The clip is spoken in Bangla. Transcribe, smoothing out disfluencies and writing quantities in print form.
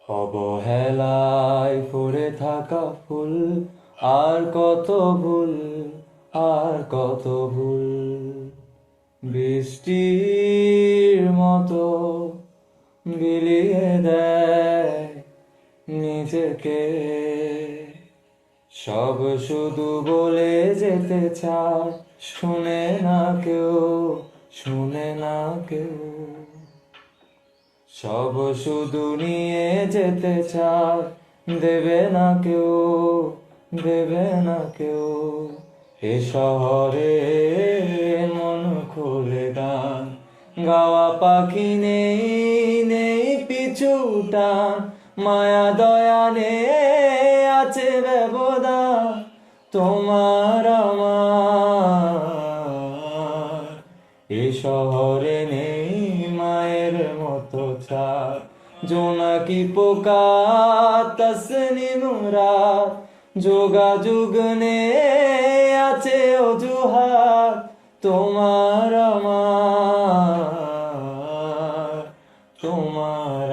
অবহেলায় পড়ে থাকা ফুল, আর কত ভুল, আর কত ভুল। বৃষ্টির মতো বিলিয়ে দেয় নিজেকে, সব শুধু বলে যেতে চায়, শুনে না কেউ, শুনে না কেউ। সব শুধু নিয়ে যেতে চায়, দেবে না কেউ, দেবে না কেউ। এ শহরে মন খুলে গান গাওয়া পাখি নেই, নেই পিছু টান, মায়া দয়া নেই, আছে ব্যবধান তোমার আমার। এ শহরে নেই মায়ের মতো ছাড়, জোনাকি পোকা তাসনিম রাত, যোগাযোগ নেই, আছে অজুহাত তোমার আমার, তোমার